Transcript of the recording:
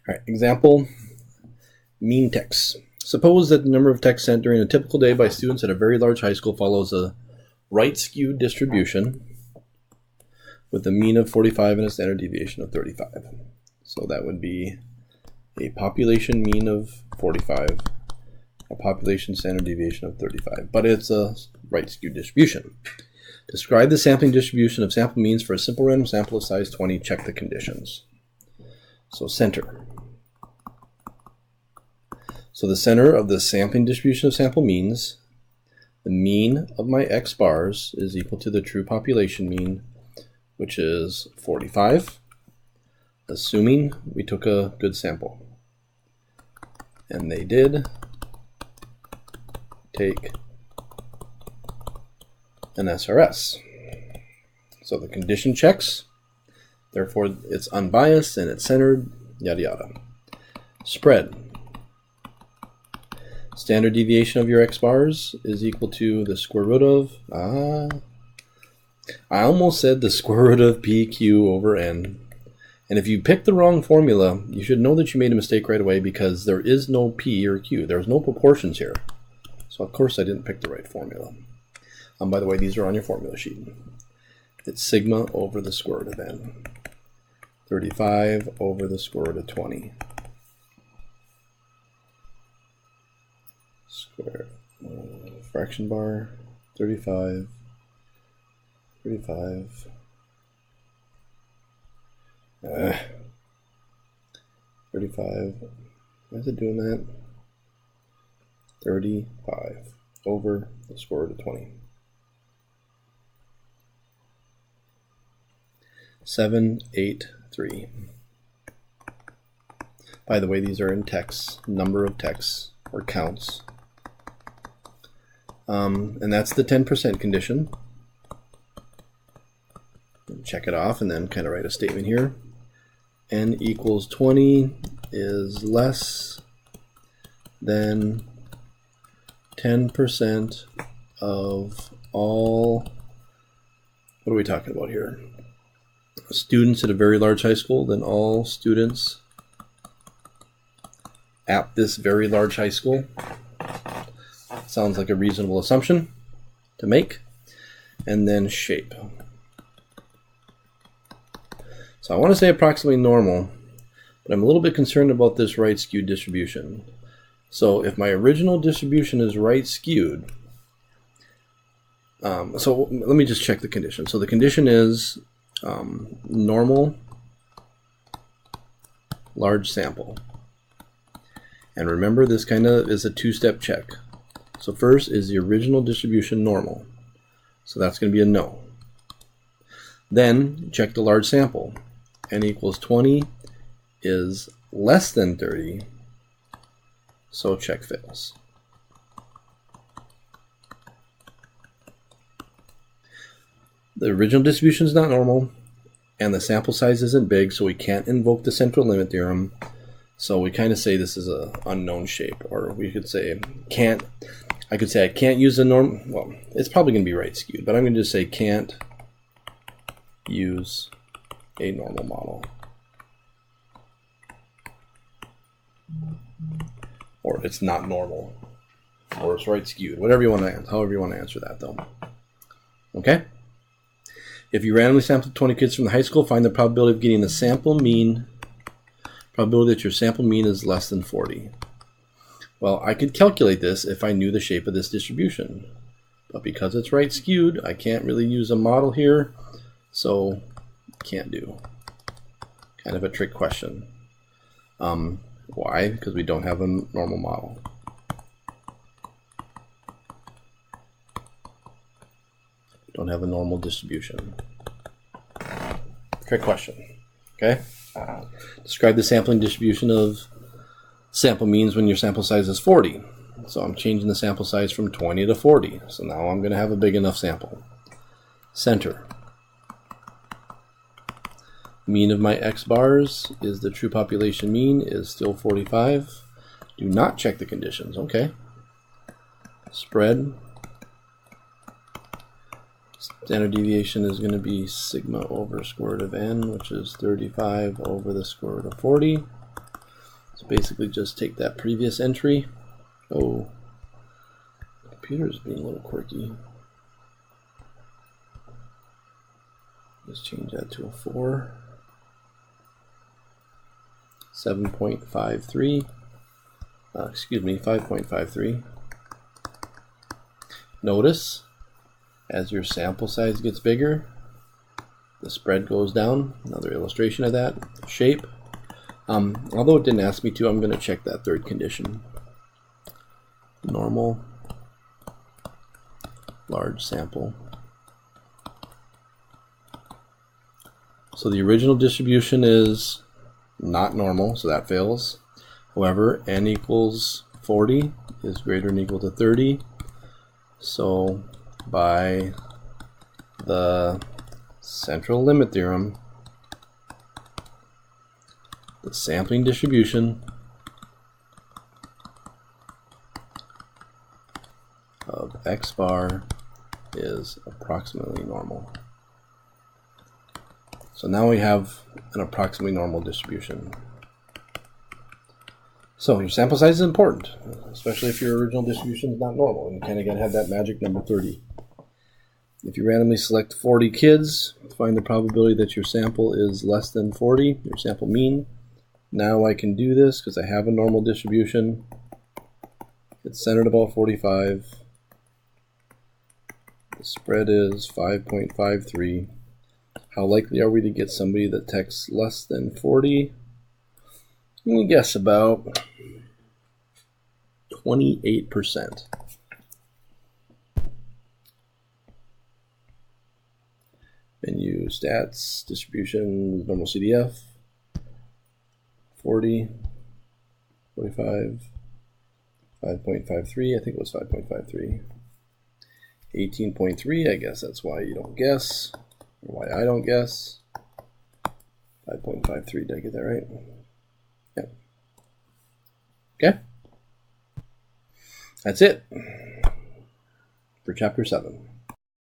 All right, example, mean text. Suppose that the number of texts sent during a typical day by students at a very large high school follows a right-skewed distribution with a mean of 45 and a standard deviation of 35. So that would be a population mean of 45, a population standard deviation of 35, but it's a right-skewed distribution. Describe the sampling distribution of sample means for a simple random sample of size 20. Check the conditions. So center. So the center of the sampling distribution of sample means, the mean of my x bars is equal to the true population mean, which is 45, assuming we took a good sample. And they did take an SRS. So the condition checks, therefore it's unbiased and it's centered, yada yada. Spread. Standard deviation of your x bars is equal to the square root of, I almost said the square root of PQ over N. And if you picked the wrong formula, you should know that you made a mistake right away because there is no P or Q. There's no proportions here. So of course I didn't pick the right formula. By the way, these are on your formula sheet. It's sigma over the square root of N. 35 over the square root of 20. Square fraction bar, 35, 35, 35, why is it doing that? 35 over the square root of 20. 783. By the way, these are in texts, number of texts or counts. And that's the 10% condition. Check it off and then kind of write a statement here. N equals 20 is less than 10% of all, what are we talking about here? Students at a very large high school, then all students at this very large high school. Sounds like a reasonable assumption to make. And then shape. So I want to say approximately normal, but I'm a little bit concerned about this right skewed distribution. So if my original distribution is right skewed, so let me just check the condition. So the condition is normal, large sample. And remember, this kind of is a two-step check. So first, is the original distribution normal? So that's going to be a no. Then check the large sample. N equals 20 is less than 30, so check fails. The original distribution is not normal, and the sample size isn't big, so we can't invoke the central limit theorem. So we kind of say this is an unknown shape, or we could say can't. I could say I can't use a norm. Well, it's probably going to be right skewed, but I'm going to just say can't use a normal model, or it's not normal, or it's right skewed. Whatever you want to answer, however you want to answer that, though. Okay. If you randomly sample 20 kids from the high school, find the probability of getting the sample mean. Probability that your sample mean is less than 40. Well, I could calculate this if I knew the shape of this distribution. But because it's right skewed, I can't really use a model here, so can't do. Kind of a trick question. Why? Because we don't have a normal model. Don't have a normal distribution. Trick question. Okay? Describe the sampling distribution of sample means when your sample size is 40. So I'm changing the sample size from 20 to 40. So now I'm going to have a big enough sample. Center. Mean of my x bars is the true population mean is still 45. Do not check the conditions. Okay. Spread. Standard deviation is going to be sigma over square root of n, which is 35 over the square root of 40. So basically just take that previous entry. Oh, the computer's being a little quirky. Let's change that to a 4. 7.53. Excuse me, 5.53. Notice, as your sample size gets bigger, the spread goes down. Another illustration of that. Shape. Although it didn't ask me to, I'm going to check that third condition. Normal, large sample. So the original distribution is not normal, so that fails. However, n equals 40 is greater than or equal to 30. So by the central limit theorem, the sampling distribution of x bar is approximately normal. So now we have an approximately normal distribution. So your sample size is important, especially if your original distribution is not normal, and you kind of got to have that magic number 30. If you randomly select 40 kids, find the probability that your sample is less than 40, your sample mean. Now I can do this because I have a normal distribution. It's centered about 45. The spread is 5.53. How likely are we to get somebody that texts less than 40? I'm going to guess about 28%. Menu, stats, distribution, normal CDF, 40, 45, 5.53, I think it was 5.53. 18.3, I guess that's why you don't guess, or why I don't guess. 5.53, did I get that right? Yep. Okay. That's it for chapter 7.